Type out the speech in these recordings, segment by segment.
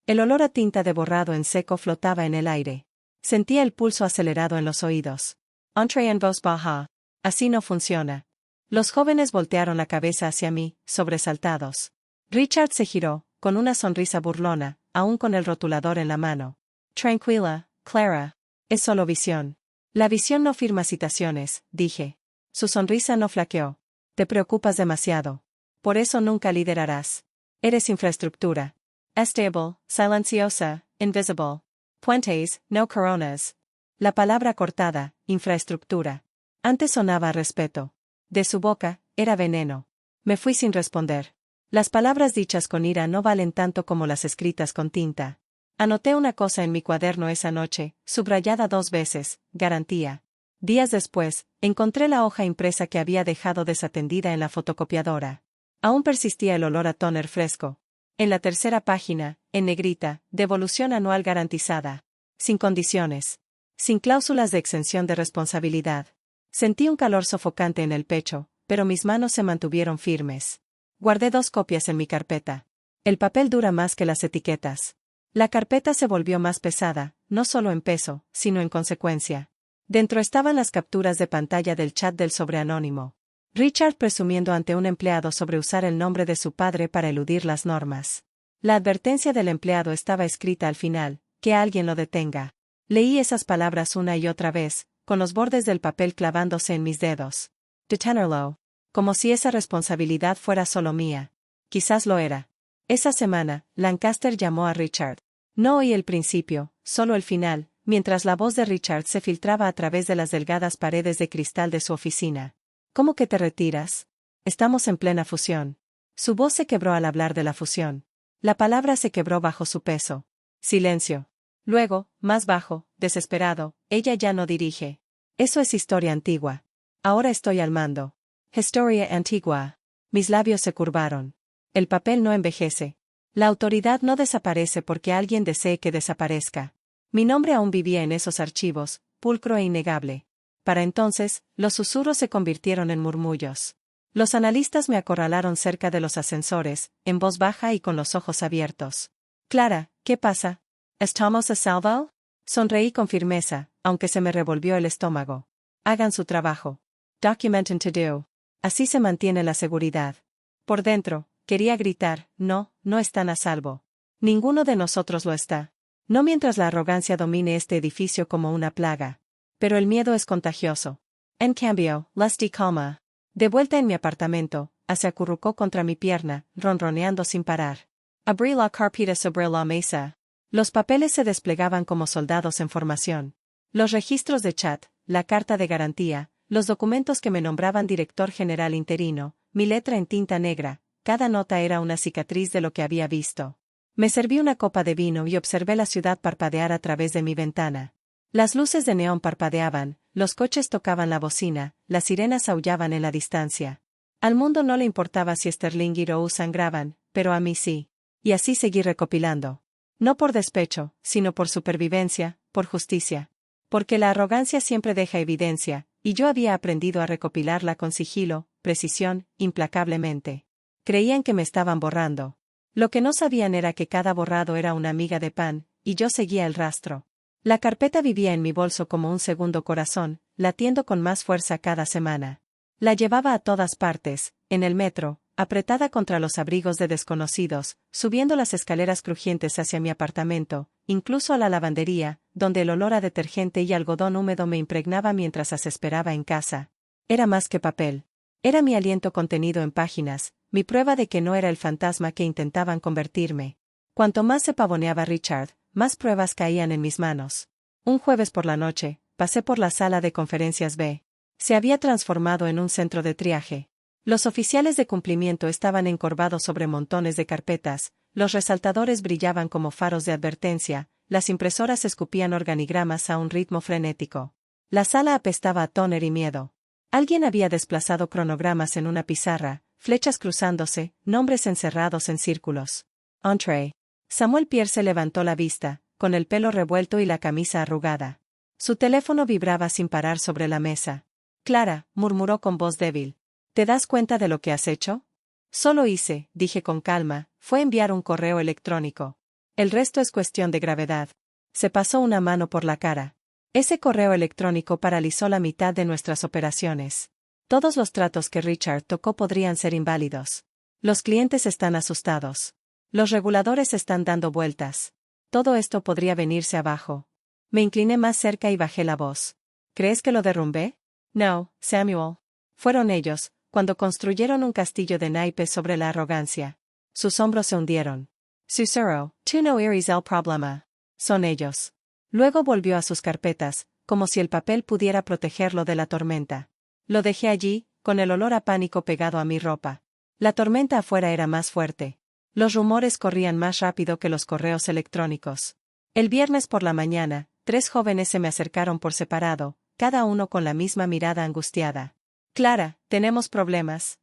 El olor a tinta de borrado en seco flotaba en el aire. Sentía el pulso acelerado en los oídos. Entré en voz baja. Así no funciona. Los jóvenes voltearon la cabeza hacia mí, sobresaltados. Richard se giró, con una sonrisa burlona, aún con el rotulador en la mano. Tranquila, Clara. Es solo visión. La visión no firma citaciones, dije. Su sonrisa no flaqueó. Te preocupas demasiado. Por eso nunca liderarás. Eres infraestructura. Estable, silenciosa, invisible. Puentes, no coronas. La palabra cortada, infraestructura. Antes sonaba a respeto. De su boca, era veneno. Me fui sin responder. Las palabras dichas con ira no valen tanto como las escritas con tinta. Anoté una cosa en mi cuaderno esa noche, subrayada 2 veces, garantía. Días después, encontré la hoja impresa que había dejado desatendida en la fotocopiadora. Aún persistía el olor a tóner fresco. En la tercera página, en negrita, devolución anual garantizada. Sin condiciones. Sin cláusulas de exención de responsabilidad. Sentí un calor sofocante en el pecho, pero mis manos se mantuvieron firmes. Guardé 2 copias en mi carpeta. El papel dura más que las etiquetas. La carpeta se volvió más pesada, no solo en peso, sino en consecuencia. Dentro estaban las capturas de pantalla del chat del sobreanónimo. Richard presumiendo ante un empleado sobre usar el nombre de su padre para eludir las normas. La advertencia del empleado estaba escrita al final, que alguien lo detenga. Leí esas palabras una y otra vez, con los bordes del papel clavándose en mis dedos. Detenerlo. Como si esa responsabilidad fuera solo mía. Quizás lo era. Esa semana, Lancaster llamó a Richard. No oí el principio, solo el final, mientras la voz de Richard se filtraba a través de las delgadas paredes de cristal de su oficina. ¿Cómo que te retiras? Estamos en plena fusión. Su voz se quebró al hablar de la fusión. La palabra se quebró bajo su peso. Silencio. Luego, más bajo, desesperado, ella ya no dirige. Eso es historia antigua. Ahora estoy al mando. Historia antigua. Mis labios se curvaron. El papel no envejece. La autoridad no desaparece porque alguien desee que desaparezca. Mi nombre aún vivía en esos archivos, pulcro e innegable. Para entonces, los susurros se convirtieron en murmullos. Los analistas me acorralaron cerca de los ascensores, en voz baja y con los ojos abiertos. Clara, ¿qué pasa? ¿Estamos a salvo? Sonreí con firmeza, aunque se me revolvió el estómago. Hagan su trabajo. Documenten to do. Así se mantiene la seguridad. Por dentro, quería gritar, no, no están a salvo. Ninguno de nosotros lo está. No mientras la arrogancia domine este edificio como una plaga. Pero el miedo es contagioso. En cambio, Lusty calma. De vuelta en mi apartamento, se acurrucó contra mi pierna, ronroneando sin parar. Abrí la carpeta sobre la mesa. Los papeles se desplegaban como soldados en formación. Los registros de chat, la carta de garantía, los documentos que me nombraban director general interino, mi letra en tinta negra, cada nota era una cicatriz de lo que había visto. Me serví una copa de vino y observé la ciudad parpadear a través de mi ventana. Las luces de neón parpadeaban, los coches tocaban la bocina, las sirenas aullaban en la distancia. Al mundo no le importaba si Sterling y Rose sangraban, pero a mí sí. Y así seguí recopilando. No por despecho, sino por supervivencia, por justicia. Porque la arrogancia siempre deja evidencia, y yo había aprendido a recopilarla con sigilo, precisión, implacablemente. Creían que me estaban borrando. Lo que no sabían era que cada borrado era una miga de pan, y yo seguía el rastro. La carpeta vivía en mi bolso como un segundo corazón, latiendo con más fuerza cada semana. La llevaba a todas partes, en el metro, apretada contra los abrigos de desconocidos, subiendo las escaleras crujientes hacia mi apartamento, incluso a la lavandería, donde el olor a detergente y algodón húmedo me impregnaba mientras esperaba en casa. Era más que papel. Era mi aliento contenido en páginas, mi prueba de que no era el fantasma que intentaban convertirme. Cuanto más se pavoneaba Richard, más pruebas caían en mis manos. Un jueves por la noche, pasé por la sala de conferencias B. Se había transformado en un centro de triaje. Los oficiales de cumplimiento estaban encorvados sobre montones de carpetas, los resaltadores brillaban como faros de advertencia, las impresoras escupían organigramas a un ritmo frenético. La sala apestaba a tóner y miedo. Alguien había desplazado cronogramas en una pizarra, flechas cruzándose, nombres encerrados en círculos. Entré. Samuel Pierre se levantó la vista, con el pelo revuelto y la camisa arrugada. Su teléfono vibraba sin parar sobre la mesa. Clara, murmuró con voz débil. ¿Te das cuenta de lo que has hecho? Solo hice, dije con calma, fue enviar un correo electrónico. El resto es cuestión de gravedad. Se pasó una mano por la cara. Ese correo electrónico paralizó la mitad de nuestras operaciones. Todos los tratos que Richard tocó podrían ser inválidos. Los clientes están asustados. Los reguladores están dando vueltas. Todo esto podría venirse abajo. Me incliné más cerca y bajé la voz. ¿Crees que lo derrumbé? No, Samuel. Fueron ellos, cuando construyeron un castillo de naipes sobre la arrogancia. Sus hombros se hundieron. Sussurró, tú no eres el problema. Son ellos. Luego volvió a sus carpetas, como si el papel pudiera protegerlo de la tormenta. Lo dejé allí, con el olor a pánico pegado a mi ropa. La tormenta afuera era más fuerte. Los rumores corrían más rápido que los correos electrónicos. El viernes por la mañana, 3 jóvenes se me acercaron por separado, cada uno con la misma mirada angustiada. Clara, tenemos problemas.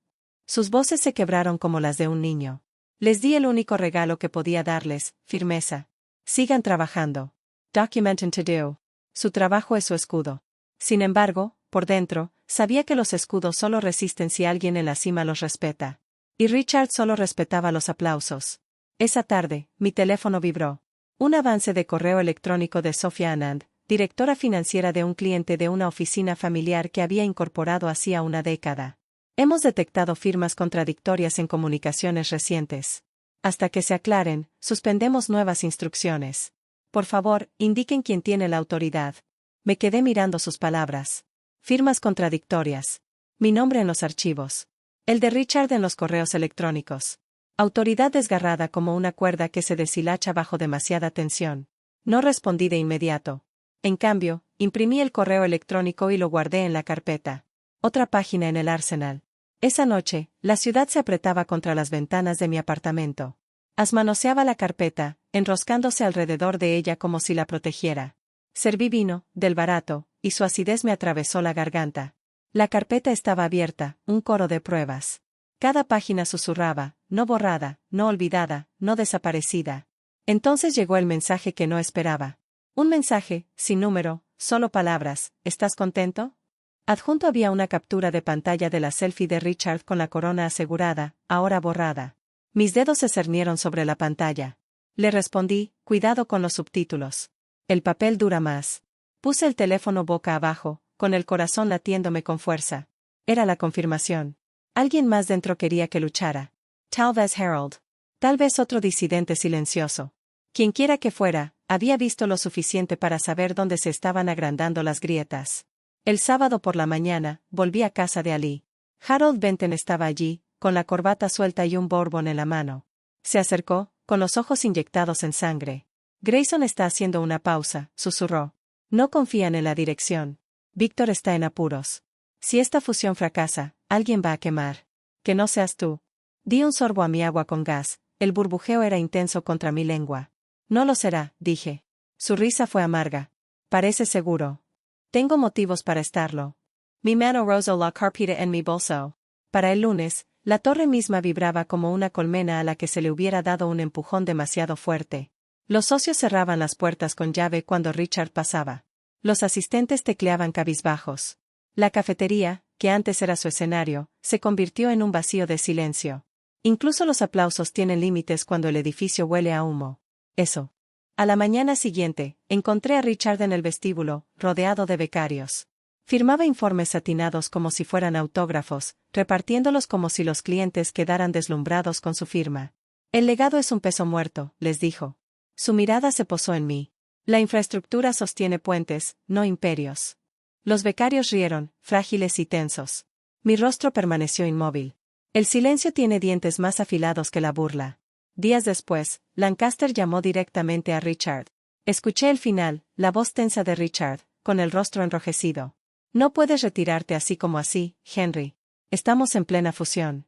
Sus voces se quebraron como las de un niño. Les di el único regalo que podía darles, firmeza. Sigan trabajando. Document and to do. Su trabajo es su escudo. Sin embargo, por dentro, sabía que los escudos solo resisten si alguien en la cima los respeta. Y Richard solo respetaba los aplausos. Esa tarde, mi teléfono vibró. Un avance de correo electrónico de Sophia Anand, directora financiera de un cliente de una oficina familiar que había incorporado hacía una década. Hemos detectado firmas contradictorias en comunicaciones recientes. Hasta que se aclaren, suspendemos nuevas instrucciones. Por favor, indiquen quién tiene la autoridad. Me quedé mirando sus palabras. Firmas contradictorias. Mi nombre en los archivos. El de Richard en los correos electrónicos. Autoridad desgarrada como una cuerda que se deshilacha bajo demasiada tensión. No respondí de inmediato. En cambio, imprimí el correo electrónico y lo guardé en la carpeta. Otra página en el arsenal. Esa noche, la ciudad se apretaba contra las ventanas de mi apartamento. Manoseaba la carpeta, enroscándose alrededor de ella como si la protegiera. Serví vino, del barato, y su acidez me atravesó la garganta. La carpeta estaba abierta, un coro de pruebas. Cada página susurraba, no borrada, no olvidada, no desaparecida. Entonces llegó el mensaje que no esperaba. Un mensaje, sin número, solo palabras, ¿estás contento? Adjunto había una captura de pantalla de la selfie de Richard con la corona asegurada, ahora borrada. Mis dedos se cernieron sobre la pantalla. Le respondí, cuidado con los subtítulos. El papel dura más. Puse el teléfono boca abajo, con el corazón latiéndome con fuerza. Era la confirmación. Alguien más dentro quería que luchara. Tal vez Harold. Tal vez otro disidente silencioso. Quienquiera que fuera, había visto lo suficiente para saber dónde se estaban agrandando las grietas. El sábado por la mañana, volví a casa de Ali. Harold Benton estaba allí, con la corbata suelta y un bourbon en la mano. Se acercó, con los ojos inyectados en sangre. Grayson está haciendo una pausa, susurró. No confían en la dirección. Víctor está en apuros. Si esta fusión fracasa, alguien va a quemar. Que no seas tú. Di un sorbo a mi agua con gas, el burbujeo era intenso contra mi lengua. No lo será, dije. Su risa fue amarga. Parece seguro. Tengo motivos para estarlo. Mi mano rozó la carpeta en mi bolso. Para el lunes, la torre misma vibraba como una colmena a la que se le hubiera dado un empujón demasiado fuerte. Los socios cerraban las puertas con llave cuando Richard pasaba. Los asistentes tecleaban cabizbajos. La cafetería, que antes era su escenario, se convirtió en un vacío de silencio. Incluso los aplausos tienen límites cuando el edificio huele a humo. Eso. A la mañana siguiente, encontré a Richard en el vestíbulo, rodeado de becarios. Firmaba informes satinados como si fueran autógrafos, repartiéndolos como si los clientes quedaran deslumbrados con su firma. El legado es un peso muerto, les dijo. Su mirada se posó en mí. La infraestructura sostiene puentes, no imperios. Los becarios rieron, frágiles y tensos. Mi rostro permaneció inmóvil. El silencio tiene dientes más afilados que la burla. Días después, Lancaster llamó directamente a Richard. Escuché el final, la voz tensa de Richard, con el rostro enrojecido. No puedes retirarte así como así, Henry. Estamos en plena fusión.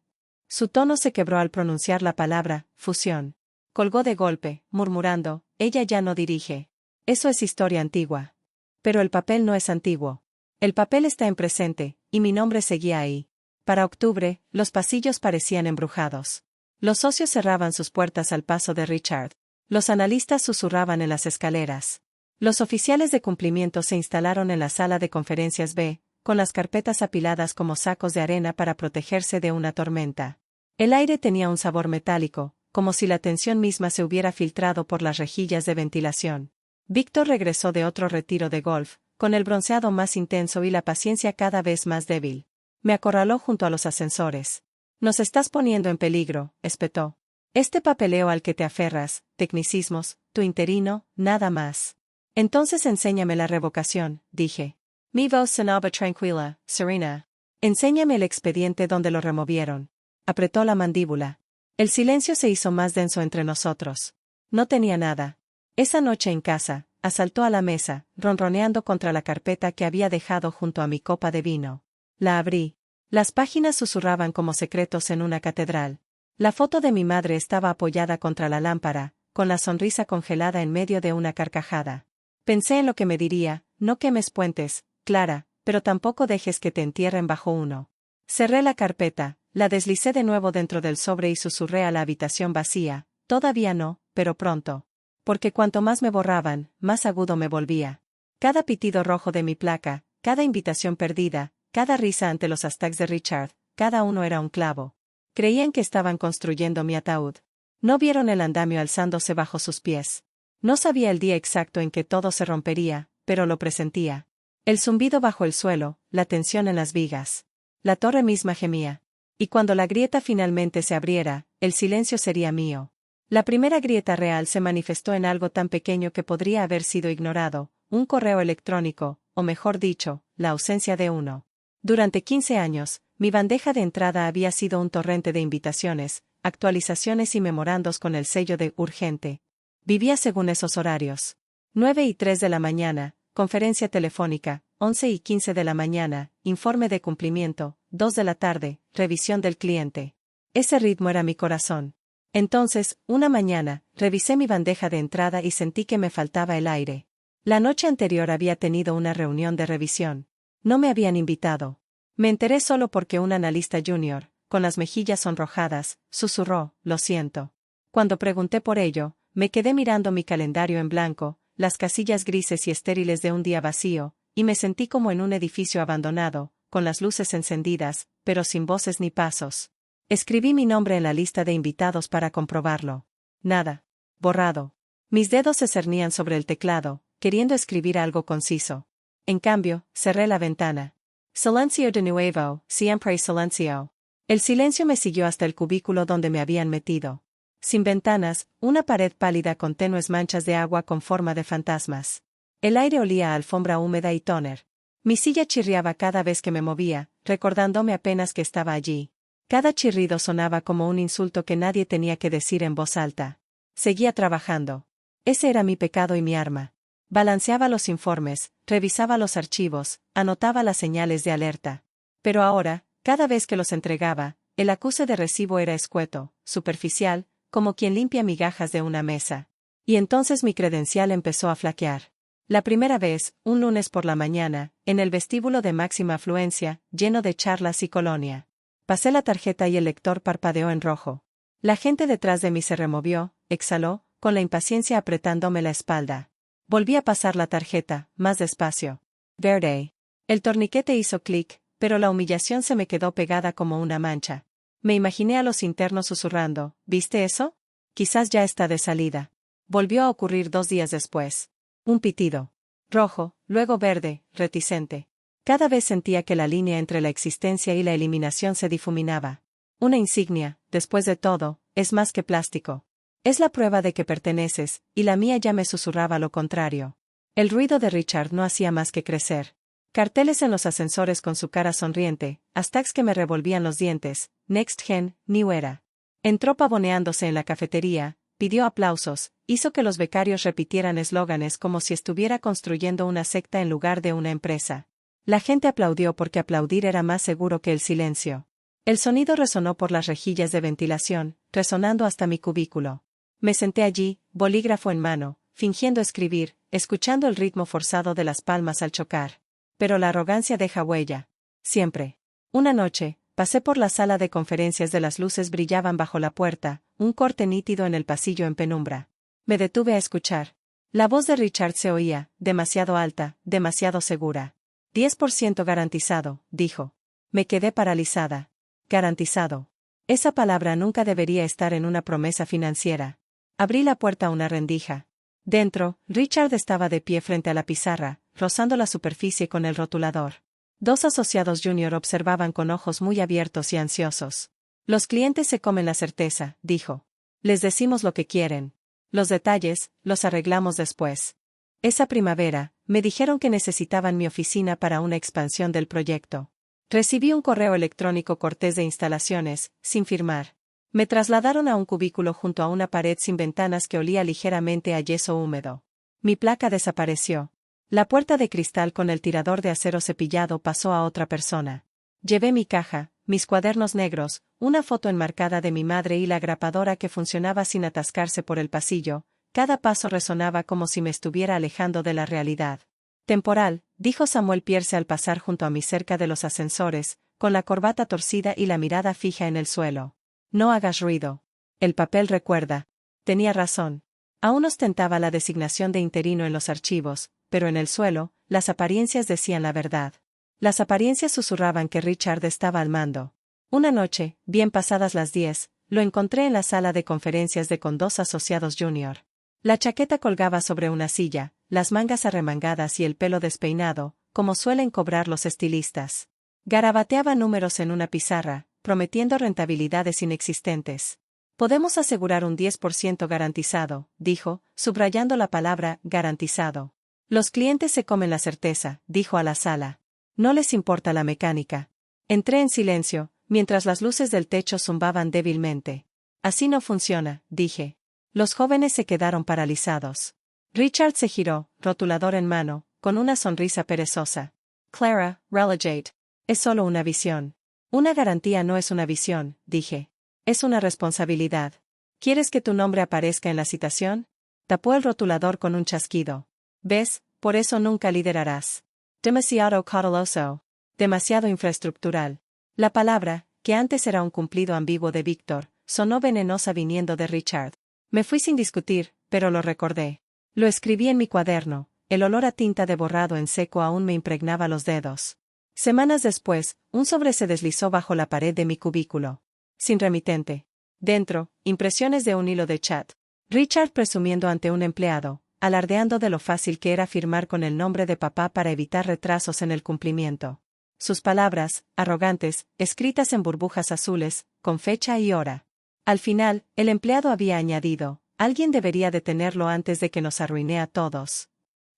Su tono se quebró al pronunciar la palabra, fusión. Colgó de golpe, murmurando, ella ya no dirige. Eso es historia antigua. Pero el papel no es antiguo. El papel está en presente, y mi nombre seguía ahí. Para octubre, los pasillos parecían embrujados. Los socios cerraban sus puertas al paso de Richard. Los analistas susurraban en las escaleras. Los oficiales de cumplimiento se instalaron en la sala de conferencias B, con las carpetas apiladas como sacos de arena para protegerse de una tormenta. El aire tenía un sabor metálico, como si la tensión misma se hubiera filtrado por las rejillas de ventilación. Víctor regresó de otro retiro de golf, con el bronceado más intenso y la paciencia cada vez más débil. Me acorraló junto a los ascensores. Nos estás poniendo en peligro, espetó. Este papeleo al que te aferras, tecnicismos, tu interino, nada más. Entonces enséñame la revocación, dije. Mi voz sonaba tranquila, serena. Enséñame el expediente donde lo removieron. Apretó la mandíbula. El silencio se hizo más denso entre nosotros. No tenía nada. Esa noche en casa, asaltó a la mesa, ronroneando contra la carpeta que había dejado junto a mi copa de vino. La abrí. Las páginas susurraban como secretos en una catedral. La foto de mi madre estaba apoyada contra la lámpara, con la sonrisa congelada en medio de una carcajada. Pensé en lo que me diría: no quemes puentes, Clara, pero tampoco dejes que te entierren bajo uno. Cerré la carpeta, la deslicé de nuevo dentro del sobre y susurré a la habitación vacía: todavía no, pero pronto. Porque cuanto más me borraban, más agudo me volvía. Cada pitido rojo de mi placa, cada invitación perdida, cada risa ante los hashtags de Richard, cada uno era un clavo. Creían que estaban construyendo mi ataúd. No vieron el andamio alzándose bajo sus pies. No sabía el día exacto en que todo se rompería, pero lo presentía. El zumbido bajo el suelo, la tensión en las vigas. La torre misma gemía. Y cuando la grieta finalmente se abriera, el silencio sería mío. La primera grieta real se manifestó en algo tan pequeño que podría haber sido ignorado: un correo electrónico, o mejor dicho, la ausencia de uno. Durante 15 años, mi bandeja de entrada había sido un torrente de invitaciones, actualizaciones y memorandos con el sello de urgente. Vivía según esos horarios. 9:03 de la mañana, conferencia telefónica; 11:15 de la mañana, informe de cumplimiento; 2 de la tarde, revisión del cliente. Ese ritmo era mi corazón. Entonces, una mañana, revisé mi bandeja de entrada y sentí que me faltaba el aire. La noche anterior había tenido una reunión de revisión. No me habían invitado. Me enteré solo porque un analista junior, con las mejillas sonrojadas, susurró: lo siento. Cuando pregunté por ello, me quedé mirando mi calendario en blanco, las casillas grises y estériles de un día vacío, y me sentí como en un edificio abandonado, con las luces encendidas, pero sin voces ni pasos. Escribí mi nombre en la lista de invitados para comprobarlo. Nada. Borrado. Mis dedos se cernían sobre el teclado, queriendo escribir algo conciso. En cambio, cerré la ventana. Silencio de nuevo, siempre silencio. El silencio me siguió hasta el cubículo donde me habían metido. Sin ventanas, una pared pálida con tenues manchas de agua con forma de fantasmas. El aire olía a alfombra húmeda y tóner. Mi silla chirriaba cada vez que me movía, recordándome apenas que estaba allí. Cada chirrido sonaba como un insulto que nadie tenía que decir en voz alta. Seguía trabajando. Ese era mi pecado y mi arma. Balanceaba los informes, revisaba los archivos, anotaba las señales de alerta. Pero ahora, cada vez que los entregaba, el acuse de recibo era escueto, superficial, como quien limpia migajas de una mesa. Y entonces mi credencial empezó a flaquear. La primera vez, un lunes por la mañana, en el vestíbulo de máxima afluencia, lleno de charlas y colonia. Pasé la tarjeta y el lector parpadeó en rojo. La gente detrás de mí se removió, exhaló, con la impaciencia apretándome la espalda. Volví a pasar la tarjeta, más despacio. Verde. El torniquete hizo clic, pero la humillación se me quedó pegada como una mancha. Me imaginé a los internos susurrando: ¿viste eso? Quizás ya está de salida. Volvió a ocurrir 2 días después. Un pitido. Rojo, luego verde, reticente. Cada vez sentía que la línea entre la existencia y la eliminación se difuminaba. Una insignia, después de todo, es más que plástico. Es la prueba de que perteneces, y la mía ya me susurraba lo contrario. El ruido de Richard no hacía más que crecer. Carteles en los ascensores con su cara sonriente, hashtags que me revolvían los dientes: Next Gen, New Era. Entró pavoneándose en la cafetería, pidió aplausos, hizo que los becarios repitieran eslóganes como si estuviera construyendo una secta en lugar de una empresa. La gente aplaudió porque aplaudir era más seguro que el silencio. El sonido resonó por las rejillas de ventilación, resonando hasta mi cubículo. Me senté allí, bolígrafo en mano, fingiendo escribir, escuchando el ritmo forzado de las palmas al chocar. Pero la arrogancia deja huella. Siempre. Una noche, pasé por la sala de conferencias de las luces brillaban bajo la puerta, un corte nítido en el pasillo en penumbra. Me detuve a escuchar. La voz de Richard se oía, demasiado alta, demasiado segura. 10% garantizado, dijo. Me quedé paralizada. Garantizado. Esa palabra nunca debería estar en una promesa financiera. Abrí la puerta a una rendija. Dentro, Richard estaba de pie frente a la pizarra, rozando la superficie con el rotulador. Dos asociados junior observaban con ojos muy abiertos y ansiosos. Los clientes se comen la certeza, dijo. Les decimos lo que quieren. Los detalles, los arreglamos después. Esa primavera, me dijeron que necesitaban mi oficina para una expansión del proyecto. Recibí un correo electrónico cortés de instalaciones, sin firmar. Me trasladaron a un cubículo junto a una pared sin ventanas que olía ligeramente a yeso húmedo. Mi placa desapareció. La puerta de cristal con el tirador de acero cepillado pasó a otra persona. Llevé mi caja, mis cuadernos negros, una foto enmarcada de mi madre y la grapadora que funcionaba sin atascarse por el pasillo. Cada paso resonaba como si me estuviera alejando de la realidad. Temporal, dijo Samuel Pierce al pasar junto a mí cerca de los ascensores, con la corbata torcida y la mirada fija en el suelo. No hagas ruido. El papel recuerda. Tenía razón. Aún ostentaba la designación de interino en los archivos, pero en el suelo, las apariencias decían la verdad. Las apariencias susurraban que Richard estaba al mando. Una noche, bien pasadas las 10, lo encontré en la sala de conferencias con dos asociados junior. La chaqueta colgaba sobre una silla, las mangas arremangadas y el pelo despeinado, como suelen cobrar los estilistas. Garabateaba números en una pizarra, prometiendo rentabilidades inexistentes. Podemos asegurar un 10% garantizado, dijo, subrayando la palabra garantizado. Los clientes se comen la certeza, dijo a la sala. No les importa la mecánica. Entré en silencio, mientras las luces del techo zumbaban débilmente. Así no funciona, dije. Los jóvenes se quedaron paralizados. Richard se giró, rotulador en mano, con una sonrisa perezosa. Clara, relegate. Es solo una visión. Una garantía no es una visión, dije. Es una responsabilidad. ¿Quieres que tu nombre aparezca en la citación? Tapó el rotulador con un chasquido. ¿Ves? Por eso nunca liderarás. Demasiado cauteloso. Demasiado infraestructural. La palabra, que antes era un cumplido ambiguo de Víctor, sonó venenosa viniendo de Richard. Me fui sin discutir, pero lo recordé. Lo escribí en mi cuaderno, el olor a tinta de borrado en seco aún me impregnaba los dedos. Semanas después, un sobre se deslizó bajo la pared de mi cubículo. Sin remitente. Dentro, impresiones de un hilo de chat. Richard presumiendo ante un empleado, alardeando de lo fácil que era firmar con el nombre de papá para evitar retrasos en el cumplimiento. Sus palabras, arrogantes, escritas en burbujas azules, con fecha y hora. Al final, el empleado había añadido, alguien debería detenerlo antes de que nos arruine a todos.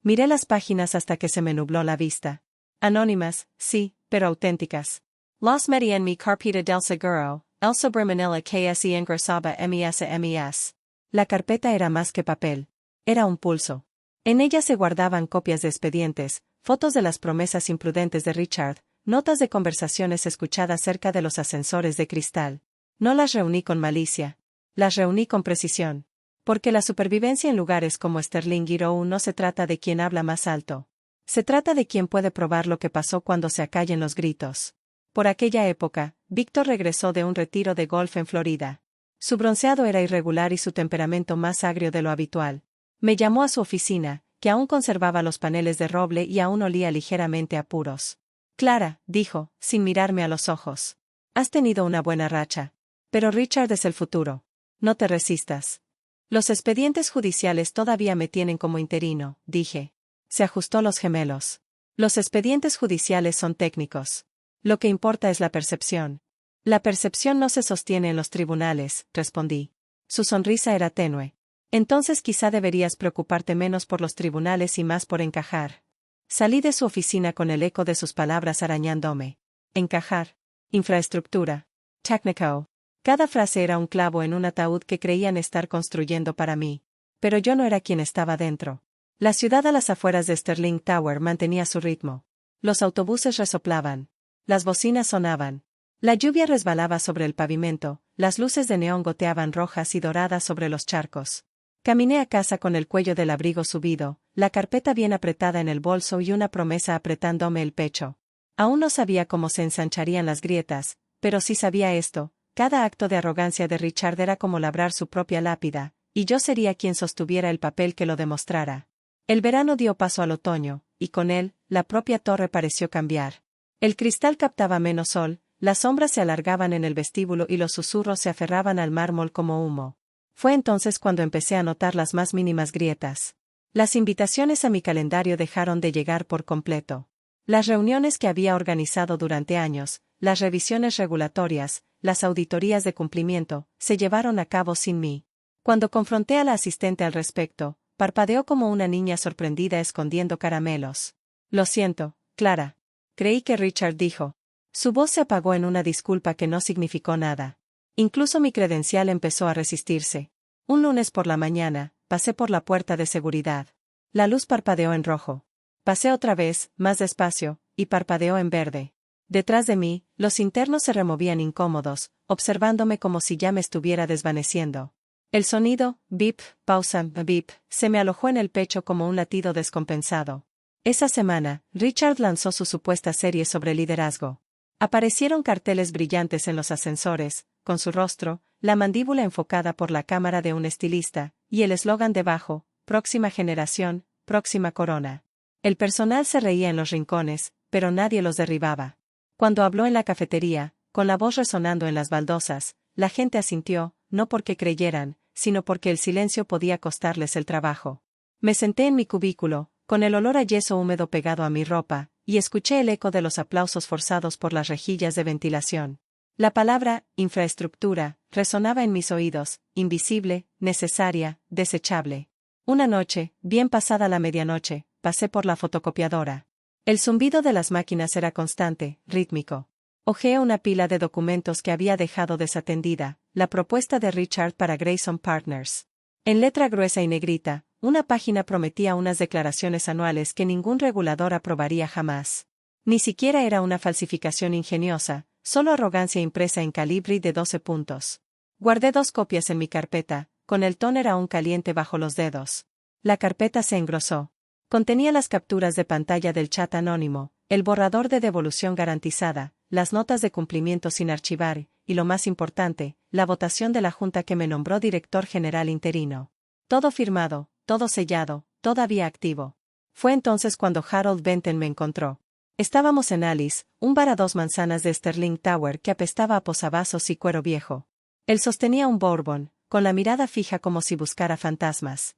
Miré las páginas hasta que se me nubló la vista. Anónimas, sí, pero auténticas. Los metí en mi carpeta del seguro, el sobre Manila que se engrosaba mes. La carpeta era más que papel. Era un pulso. En ella se guardaban copias de expedientes, fotos de las promesas imprudentes de Richard, notas de conversaciones escuchadas cerca de los ascensores de cristal. No las reuní con malicia. Las reuní con precisión. Porque la supervivencia en lugares como Sterling Row no se trata de quien habla más alto. Se trata de quien puede probar lo que pasó cuando se acallen los gritos. Por aquella época, Víctor regresó de un retiro de golf en Florida. Su bronceado era irregular y su temperamento más agrio de lo habitual. Me llamó a su oficina, que aún conservaba los paneles de roble y aún olía ligeramente a puros. Clara, dijo, sin mirarme a los ojos. Has tenido una buena racha. Pero Richard es el futuro. No te resistas. Los expedientes judiciales todavía me tienen como interino, dije. Se ajustó los gemelos. Los expedientes judiciales son técnicos. Lo que importa es la percepción. La percepción no se sostiene en los tribunales, respondí. Su sonrisa era tenue. Entonces quizá deberías preocuparte menos por los tribunales y más por encajar. Salí de su oficina con el eco de sus palabras arañándome. Encajar. Infraestructura. Técnico. Cada frase era un clavo en un ataúd que creían estar construyendo para mí. Pero yo no era quien estaba dentro. La ciudad a las afueras de Sterling Tower mantenía su ritmo. Los autobuses resoplaban. Las bocinas sonaban. La lluvia resbalaba sobre el pavimento, las luces de neón goteaban rojas y doradas sobre los charcos. Caminé a casa con el cuello del abrigo subido, la carpeta bien apretada en el bolso y una promesa apretándome el pecho. Aún no sabía cómo se ensancharían las grietas, pero sí sabía esto. Cada acto de arrogancia de Richard era como labrar su propia lápida, y yo sería quien sostuviera el papel que lo demostrara. El verano dio paso al otoño, y con él, la propia torre pareció cambiar. El cristal captaba menos sol, las sombras se alargaban en el vestíbulo y los susurros se aferraban al mármol como humo. Fue entonces cuando empecé a notar las más mínimas grietas. Las invitaciones a mi calendario dejaron de llegar por completo. Las reuniones que había organizado durante años, las revisiones regulatorias, las auditorías de cumplimiento, se llevaron a cabo sin mí. Cuando confronté a la asistente al respecto, parpadeó como una niña sorprendida escondiendo caramelos. Lo siento, Clara. Creí que Richard dijo. Su voz se apagó en una disculpa que no significó nada. Incluso mi credencial empezó a resistirse. Un lunes por la mañana, pasé por la puerta de seguridad. La luz parpadeó en rojo. Pasé otra vez, más despacio, y parpadeó en verde. Detrás de mí, los internos se removían incómodos, observándome como si ya me estuviera desvaneciendo. El sonido, bip, pausa, bip, se me alojó en el pecho como un latido descompensado. Esa semana, Richard lanzó su supuesta serie sobre liderazgo. Aparecieron carteles brillantes en los ascensores, con su rostro, la mandíbula enfocada por la cámara de un estilista, y el eslogan debajo, próxima generación, próxima corona. El personal se reía en los rincones, pero nadie los derribaba. Cuando habló en la cafetería, con la voz resonando en las baldosas, la gente asintió, no porque creyeran, sino porque el silencio podía costarles el trabajo. Me senté en mi cubículo, con el olor a yeso húmedo pegado a mi ropa, y escuché el eco de los aplausos forzados por las rejillas de ventilación. La palabra, infraestructura, resonaba en mis oídos, invisible, necesaria, desechable. Una noche, bien pasada la medianoche, pasé por la fotocopiadora. El zumbido de las máquinas era constante, rítmico. Hojeé una pila de documentos que había dejado desatendida, la propuesta de Richard para Grayson Partners. En letra gruesa y negrita, una página prometía unas declaraciones anuales que ningún regulador aprobaría jamás. Ni siquiera era una falsificación ingeniosa, solo arrogancia impresa en Calibri de 12 puntos. Guardé 2 copias en mi carpeta, con el tóner aún caliente bajo los dedos. La carpeta se engrosó. Contenía las capturas de pantalla del chat anónimo, el borrador de devolución garantizada, las notas de cumplimiento sin archivar, y lo más importante, la votación de la junta que me nombró director general interino. Todo firmado, todo sellado, todavía activo. Fue entonces cuando Harold Benton me encontró. Estábamos en Alice, un bar a 2 manzanas de Sterling Tower que apestaba a posavasos y cuero viejo. Él sostenía un bourbon, con la mirada fija como si buscara fantasmas.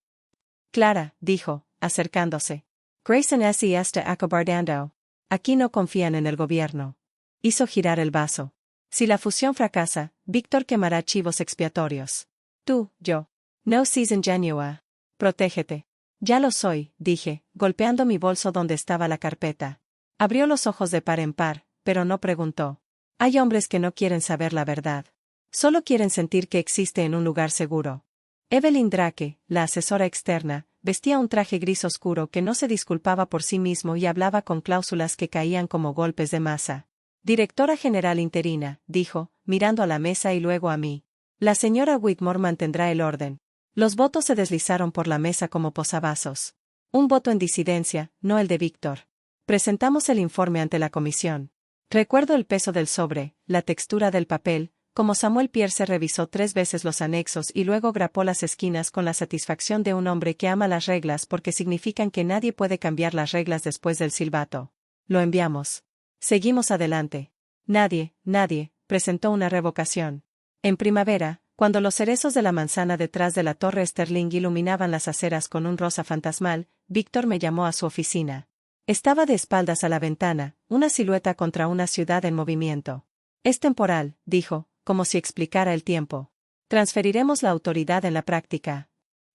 Clara, dijo, acercándose. Grayson y está acobardando. Aquí no confían en el gobierno. Hizo girar el vaso. Si la fusión fracasa, Víctor quemará chivos expiatorios. Tú, yo. No seas ingenua. Protégete. Ya lo soy, dije, golpeando mi bolso donde estaba la carpeta. Abrió los ojos de par en par, pero no preguntó. Hay hombres que no quieren saber la verdad. Solo quieren sentir que existe en un lugar seguro. Evelyn Drake, la asesora externa, vestía un traje gris oscuro que no se disculpaba por sí mismo y hablaba con cláusulas que caían como golpes de masa. Directora general interina, dijo, mirando a la mesa y luego a mí. La señora Whitmore mantendrá el orden. Los votos se deslizaron por la mesa como posavasos. Un voto en disidencia, no el de Víctor. Presentamos el informe ante la comisión. Recuerdo el peso del sobre, la textura del papel, como Samuel Pierce revisó 3 veces los anexos y luego grapó las esquinas con la satisfacción de un hombre que ama las reglas porque significan que nadie puede cambiar las reglas después del silbato. Lo enviamos. Seguimos adelante. Nadie presentó una revocación. En primavera, cuando los cerezos de la manzana detrás de la torre Sterling iluminaban las aceras con un rosa fantasmal, Víctor me llamó a su oficina. Estaba de espaldas a la ventana, una silueta contra una ciudad en movimiento. Es temporal, dijo, como si explicara el tiempo. Transferiremos la autoridad en la práctica.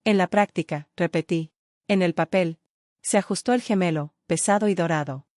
En la práctica, repetí. En el papel. Se ajustó el gemelo, pesado y dorado.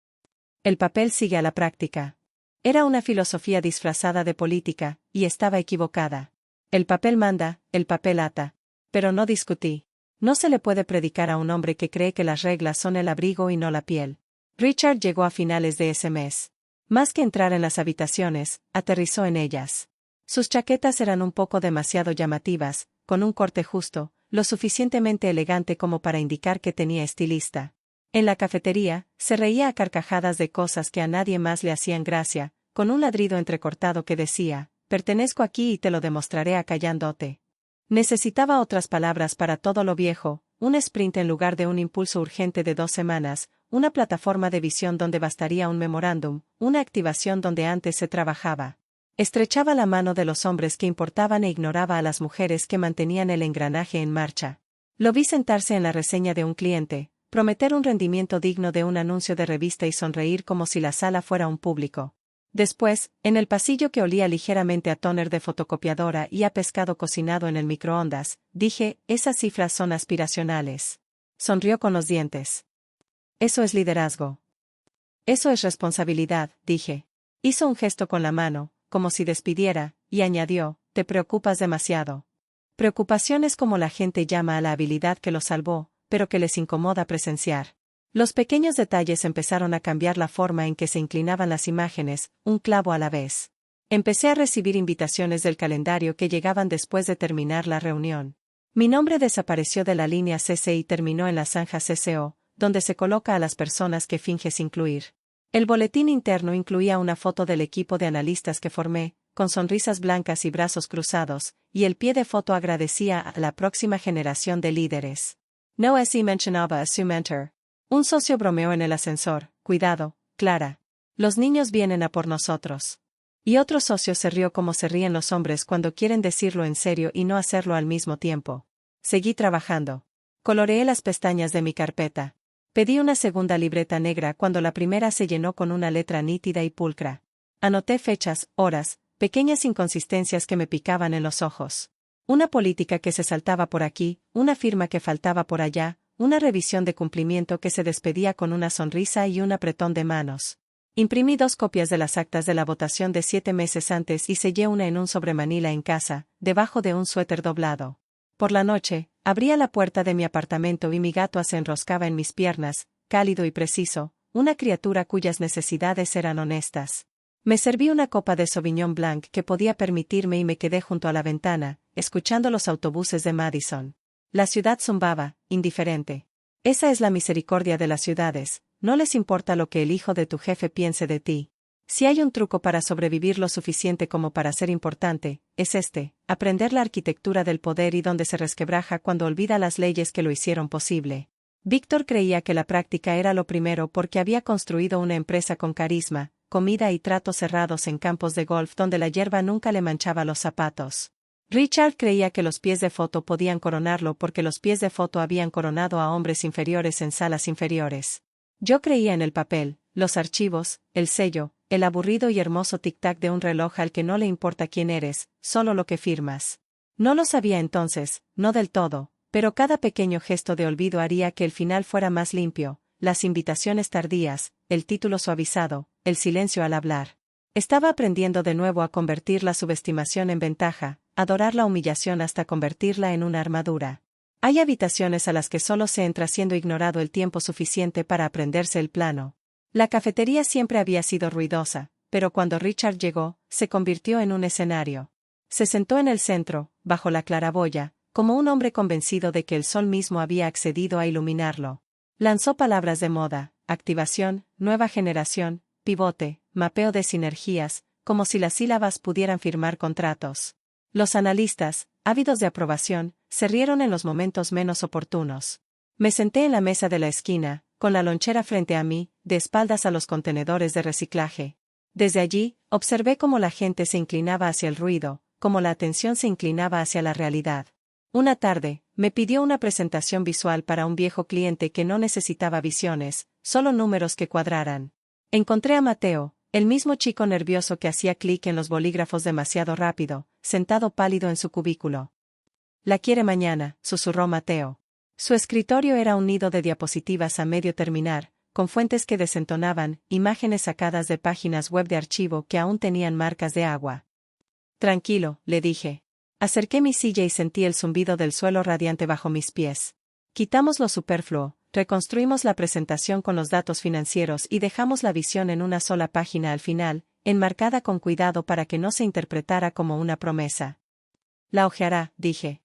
El papel sigue a la práctica. Era una filosofía disfrazada de política, y estaba equivocada. El papel manda, el papel ata. Pero no discutí. No se le puede predicar a un hombre que cree que las reglas son el abrigo y no la piel. Richard llegó a finales de ese mes. Más que entrar en las habitaciones, aterrizó en ellas. Sus chaquetas eran un poco demasiado llamativas, con un corte justo, lo suficientemente elegante como para indicar que tenía estilista. En la cafetería, se reía a carcajadas de cosas que a nadie más le hacían gracia, con un ladrido entrecortado que decía, pertenezco aquí y te lo demostraré acallándote. Necesitaba otras palabras para todo lo viejo, un sprint en lugar de un impulso urgente de 2 semanas, una plataforma de visión donde bastaría un memorándum, una activación donde antes se trabajaba. Estrechaba la mano de los hombres que importaban e ignoraba a las mujeres que mantenían el engranaje en marcha. Lo vi sentarse en la reseña de un cliente, prometer un rendimiento digno de un anuncio de revista y sonreír como si la sala fuera un público. Después, en el pasillo que olía ligeramente a tóner de fotocopiadora y a pescado cocinado en el microondas, dije, esas cifras son aspiracionales. Sonrió con los dientes. Eso es liderazgo. Eso es responsabilidad, dije. Hizo un gesto con la mano, como si despidiera, y añadió, te preocupas demasiado. Preocupación es como la gente llama a la habilidad que los salvó, pero que les incomoda presenciar. Los pequeños detalles empezaron a cambiar la forma en que se inclinaban las imágenes, un clavo a la vez. Empecé a recibir invitaciones del calendario que llegaban después de terminar la reunión. Mi nombre desapareció de la línea CC y terminó en la zanja CCO, donde se coloca a las personas que finges incluir. El boletín interno incluía una foto del equipo de analistas que formé, con sonrisas blancas y brazos cruzados, y el pie de foto agradecía a la próxima generación de líderes. No así mencionaba a su mentor. Un socio bromeó en el ascensor, cuidado, Clara. Los niños vienen a por nosotros. Y otro socio se rió como se ríen los hombres cuando quieren decirlo en serio y no hacerlo al mismo tiempo. Seguí trabajando. Coloreé las pestañas de mi carpeta. Pedí una segunda libreta negra cuando la primera se llenó con una letra nítida y pulcra. Anoté fechas, horas, pequeñas inconsistencias que me picaban en los ojos. Una política que se saltaba por aquí, una firma que faltaba por allá, una revisión de cumplimiento que se despedía con una sonrisa y un apretón de manos. Imprimí 2 copias de las actas de la votación de 7 meses antes y sellé una en un sobremanila en casa, debajo de un suéter doblado. Por la noche, abría la puerta de mi apartamento y mi gato se enroscaba en mis piernas, cálido y preciso, una criatura cuyas necesidades eran honestas. Me serví una copa de Sauvignon Blanc que podía permitirme y me quedé junto a la ventana, escuchando los autobuses de Madison. La ciudad zumbaba, indiferente. Esa es la misericordia de las ciudades, no les importa lo que el hijo de tu jefe piense de ti. Si hay un truco para sobrevivir lo suficiente como para ser importante, es este, aprender la arquitectura del poder y donde se resquebraja cuando olvida las leyes que lo hicieron posible. Víctor creía que la práctica era lo primero porque había construido una empresa con carisma, comida y tratos cerrados en campos de golf donde la hierba nunca le manchaba los zapatos. Richard creía que los pies de foto podían coronarlo porque los pies de foto habían coronado a hombres inferiores en salas inferiores. Yo creía en el papel, los archivos, el sello, el aburrido y hermoso tic-tac de un reloj al que no le importa quién eres, solo lo que firmas. No lo sabía entonces, no del todo, pero cada pequeño gesto de olvido haría que el final fuera más limpio, las invitaciones tardías, el título suavizado, el silencio al hablar. Estaba aprendiendo de nuevo a convertir la subestimación en ventaja, adorar la humillación hasta convertirla en una armadura. Hay habitaciones a las que solo se entra siendo ignorado el tiempo suficiente para aprenderse el plano. La cafetería siempre había sido ruidosa, pero cuando Richard llegó, se convirtió en un escenario. Se sentó en el centro, bajo la claraboya, como un hombre convencido de que el sol mismo había accedido a iluminarlo. Lanzó palabras de moda, activación, nueva generación, pivote, mapeo de sinergias, como si las sílabas pudieran firmar contratos. Los analistas, ávidos de aprobación, se rieron en los momentos menos oportunos. Me senté en la mesa de la esquina, con la lonchera frente a mí, de espaldas a los contenedores de reciclaje. Desde allí, observé cómo la gente se inclinaba hacia el ruido, cómo la atención se inclinaba hacia la realidad. Una tarde, me pidió una presentación visual para un viejo cliente que no necesitaba visiones, solo números que cuadraran. Encontré a Mateo, el mismo chico nervioso que hacía clic en los bolígrafos demasiado rápido, sentado pálido en su cubículo. «La quiere mañana», susurró Mateo. Su escritorio era un nido de diapositivas a medio terminar, con fuentes que desentonaban, imágenes sacadas de páginas web de archivo que aún tenían marcas de agua. «Tranquilo», le dije. Acerqué mi silla y sentí el zumbido del suelo radiante bajo mis pies. Quitamos lo superfluo, reconstruimos la presentación con los datos financieros y dejamos la visión en una sola página al final, enmarcada con cuidado para que no se interpretara como una promesa. «La hojeará», dije.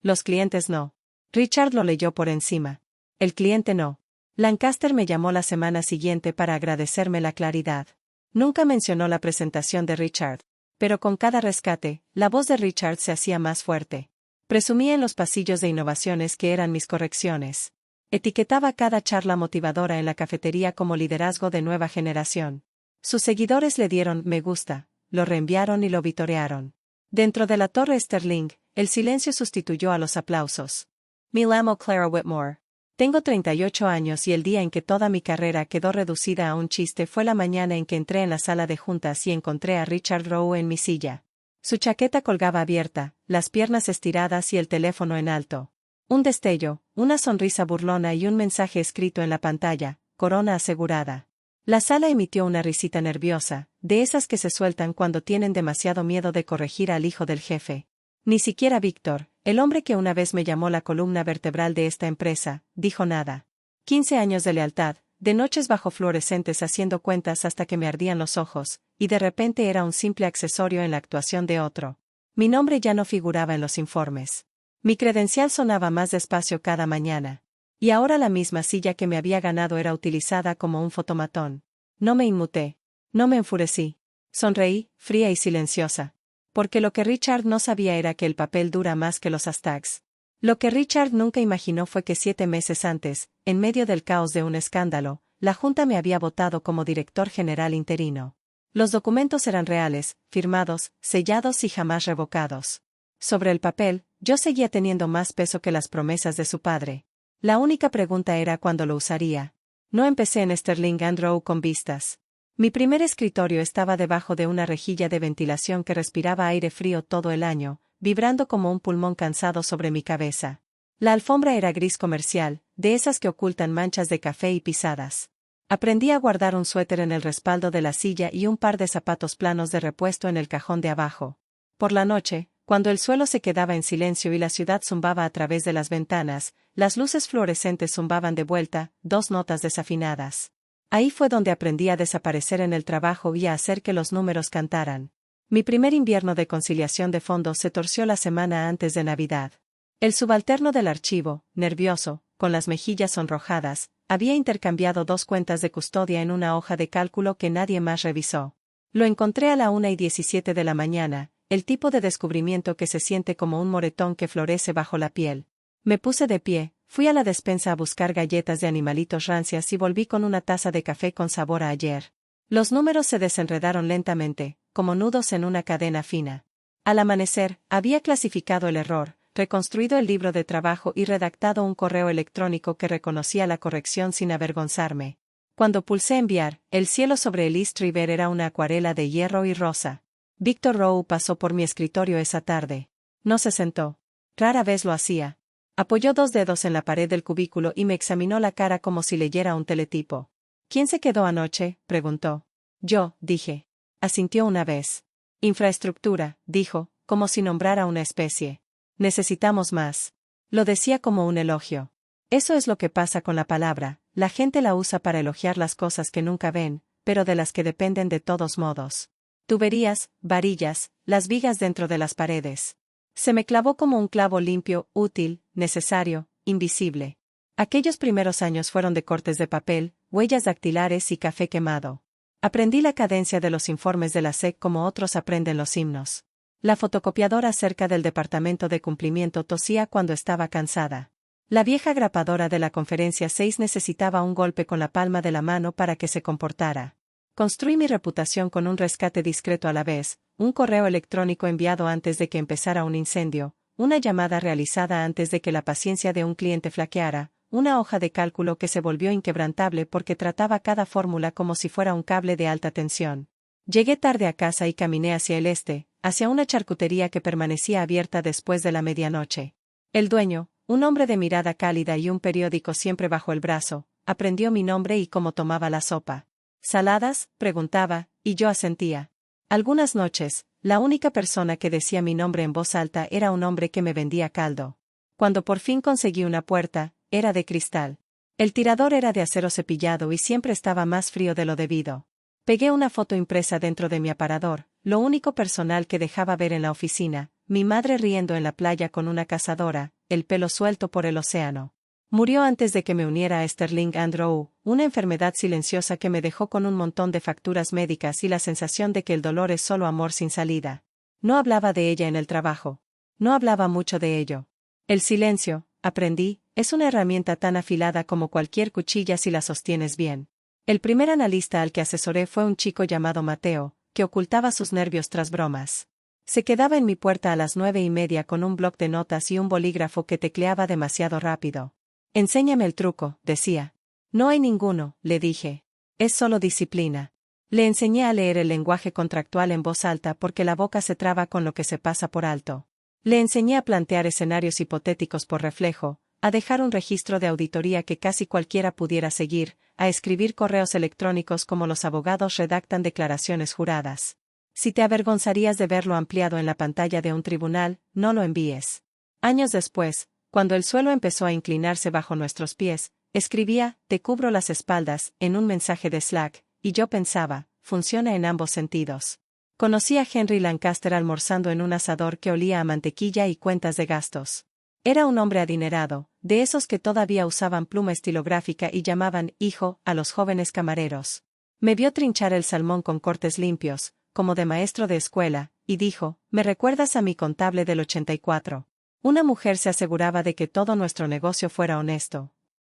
«Los clientes no». Richard lo leyó por encima. «El cliente no». Lancaster me llamó la semana siguiente para agradecerme la claridad. Nunca mencionó la presentación de Richard. Pero con cada rescate, la voz de Richard se hacía más fuerte. Presumía en los pasillos de innovaciones que eran mis correcciones. Etiquetaba cada charla motivadora en la cafetería como liderazgo de nueva generación. Sus seguidores le dieron me gusta, lo reenviaron y lo vitorearon. Dentro de la Torre Sterling, el silencio sustituyó a los aplausos. Me llamo Clara Whitmore. Tengo 38 años y el día en que toda mi carrera quedó reducida a un chiste fue la mañana en que entré en la sala de juntas y encontré a Richard Rowe en mi silla. Su chaqueta colgaba abierta, las piernas estiradas y el teléfono en alto. Un destello, una sonrisa burlona y un mensaje escrito en la pantalla, corona asegurada. La sala emitió una risita nerviosa, de esas que se sueltan cuando tienen demasiado miedo de corregir al hijo del jefe. Ni siquiera Víctor, el hombre que una vez me llamó la columna vertebral de esta empresa, dijo nada. 15 años de lealtad, de noches bajo fluorescentes haciendo cuentas hasta que me ardían los ojos, y de repente era un simple accesorio en la actuación de otro. Mi nombre ya no figuraba en los informes. Mi credencial sonaba más despacio cada mañana. Y ahora la misma silla que me había ganado era utilizada como un fotomatón. No me inmuté. No me enfurecí. Sonreí, fría y silenciosa. Porque lo que Richard no sabía era que el papel dura más que los hashtags. Lo que Richard nunca imaginó fue que 7 meses antes, en medio del caos de un escándalo, la Junta me había votado como director general interino. Los documentos eran reales, firmados, sellados y jamás revocados. Sobre el papel, yo seguía teniendo más peso que las promesas de su padre. La única pregunta era cuándo lo usaría. No empecé en Sterling and Rowe con vistas. Mi primer escritorio estaba debajo de una rejilla de ventilación que respiraba aire frío todo el año, vibrando como un pulmón cansado sobre mi cabeza. La alfombra era gris comercial, de esas que ocultan manchas de café y pisadas. Aprendí a guardar un suéter en el respaldo de la silla y un par de zapatos planos de repuesto en el cajón de abajo. Por la noche, cuando el suelo se quedaba en silencio y la ciudad zumbaba a través de las ventanas, las luces fluorescentes zumbaban de vuelta, 2 notas desafinadas. Ahí fue donde aprendí a desaparecer en el trabajo y a hacer que los números cantaran. Mi primer invierno de conciliación de fondos se torció la semana antes de Navidad. El subalterno del archivo, nervioso, con las mejillas sonrojadas, había intercambiado 2 cuentas de custodia en una hoja de cálculo que nadie más revisó. Lo encontré a la 1:17 de la mañana, el tipo de descubrimiento que se siente como un moretón que florece bajo la piel. Me puse de pie, fui a la despensa a buscar galletas de animalitos rancias y volví con una taza de café con sabor a ayer. Los números se desenredaron lentamente, como nudos en una cadena fina. Al amanecer, había clasificado el error, reconstruido el libro de trabajo y redactado un correo electrónico que reconocía la corrección sin avergonzarme. Cuando pulsé enviar, el cielo sobre el East River era una acuarela de hierro y rosa. Víctor Rowe pasó por mi escritorio esa tarde. No se sentó. Rara vez lo hacía. Apoyó 2 dedos en la pared del cubículo y me examinó la cara como si leyera un teletipo. ¿Quién se quedó anoche?, preguntó. Yo, dije. Asintió una vez. Infraestructura, dijo, como si nombrara una especie. Necesitamos más. Lo decía como un elogio. Eso es lo que pasa con la palabra, la gente la usa para elogiar las cosas que nunca ven, pero de las que dependen de todos modos. Tuberías, varillas, las vigas dentro de las paredes. Se me clavó como un clavo limpio, útil, necesario, invisible. Aquellos primeros años fueron de cortes de papel, huellas dactilares y café quemado. Aprendí la cadencia de los informes de la SEC como otros aprenden los himnos. La fotocopiadora cerca del departamento de cumplimiento tosía cuando estaba cansada. La vieja grapadora de la conferencia 6 necesitaba un golpe con la palma de la mano para que se comportara. Construí mi reputación con un rescate discreto a la vez, un correo electrónico enviado antes de que empezara un incendio, una llamada realizada antes de que la paciencia de un cliente flaqueara, una hoja de cálculo que se volvió inquebrantable porque trataba cada fórmula como si fuera un cable de alta tensión. Llegué tarde a casa y caminé hacia el este, hacia una charcutería que permanecía abierta después de la medianoche. El dueño, un hombre de mirada cálida y un periódico siempre bajo el brazo, aprendió mi nombre y cómo tomaba la sopa. ¿Saladas?, preguntaba, y yo asentía. Algunas noches, la única persona que decía mi nombre en voz alta era un hombre que me vendía caldo. Cuando por fin conseguí una puerta, era de cristal. El tirador era de acero cepillado y siempre estaba más frío de lo debido. Pegué una foto impresa dentro de mi aparador, lo único personal que dejaba ver en la oficina, mi madre riendo en la playa con una cazadora, el pelo suelto por el océano. Murió antes de que me uniera a Sterling and Rowe, una enfermedad silenciosa que me dejó con un montón de facturas médicas y la sensación de que el dolor es solo amor sin salida. No hablaba de ella en el trabajo. No hablaba mucho de ello. El silencio, aprendí, es una herramienta tan afilada como cualquier cuchilla si la sostienes bien. El primer analista al que asesoré fue un chico llamado Mateo, que ocultaba sus nervios tras bromas. Se quedaba en mi puerta a las 9:30 con un bloc de notas y un bolígrafo que tecleaba demasiado rápido. Enséñame el truco, decía. No hay ninguno, le dije. Es solo disciplina. Le enseñé a leer el lenguaje contractual en voz alta porque la boca se traba con lo que se pasa por alto. Le enseñé a plantear escenarios hipotéticos por reflejo, a dejar un registro de auditoría que casi cualquiera pudiera seguir, a escribir correos electrónicos como los abogados redactan declaraciones juradas. Si te avergonzarías de verlo ampliado en la pantalla de un tribunal, no lo envíes. Años después, cuando el suelo empezó a inclinarse bajo nuestros pies, escribía, te cubro las espaldas, en un mensaje de Slack, y yo pensaba, funciona en ambos sentidos. Conocí a Henry Lancaster almorzando en un asador que olía a mantequilla y cuentas de gastos. Era un hombre adinerado, de esos que todavía usaban pluma estilográfica y llamaban hijo a los jóvenes camareros. Me vio trinchar el salmón con cortes limpios, como de maestro de escuela, y dijo, ¿me recuerdas a mi contable del 84? Una mujer se aseguraba de que todo nuestro negocio fuera honesto.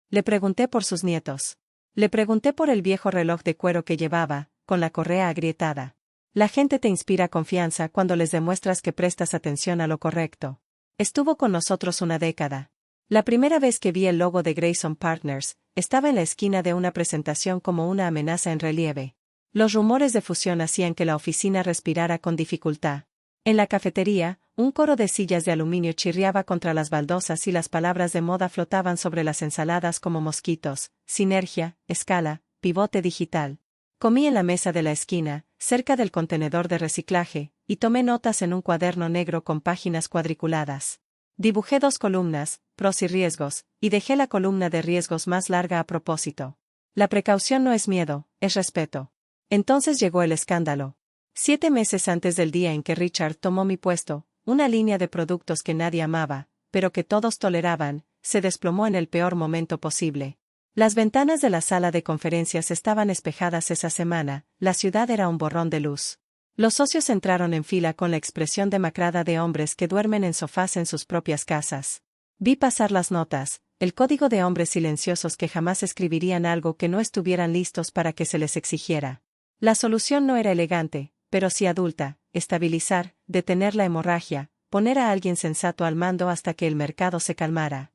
Le pregunté por sus nietos. Le pregunté por el viejo reloj de cuero que llevaba, con la correa agrietada. La gente te inspira confianza cuando les demuestras que prestas atención a lo correcto. Estuvo con nosotros una década. La primera vez que vi el logo de Grayson Partners, estaba en la esquina de una presentación como una amenaza en relieve. Los rumores de fusión hacían que la oficina respirara con dificultad. En la cafetería, un coro de sillas de aluminio chirriaba contra las baldosas y las palabras de moda flotaban sobre las ensaladas como mosquitos: sinergia, escala, pivote digital. Comí en la mesa de la esquina, cerca del contenedor de reciclaje, y tomé notas en un cuaderno negro con páginas cuadriculadas. Dibujé 2 columnas, pros y riesgos, y dejé la columna de riesgos más larga a propósito. La precaución no es miedo, es respeto. Entonces llegó el escándalo. 7 meses antes del día en que Richard tomó mi puesto, una línea de productos que nadie amaba, pero que todos toleraban, se desplomó en el peor momento posible. Las ventanas de la sala de conferencias estaban espejadas esa semana, la ciudad era un borrón de luz. Los socios entraron en fila con la expresión demacrada de hombres que duermen en sofás en sus propias casas. Vi pasar las notas, el código de hombres silenciosos que jamás escribirían algo que no estuvieran listos para que se les exigiera. La solución no era elegante, pero sí adulta: estabilizar, detener la hemorragia, poner a alguien sensato al mando hasta que el mercado se calmara.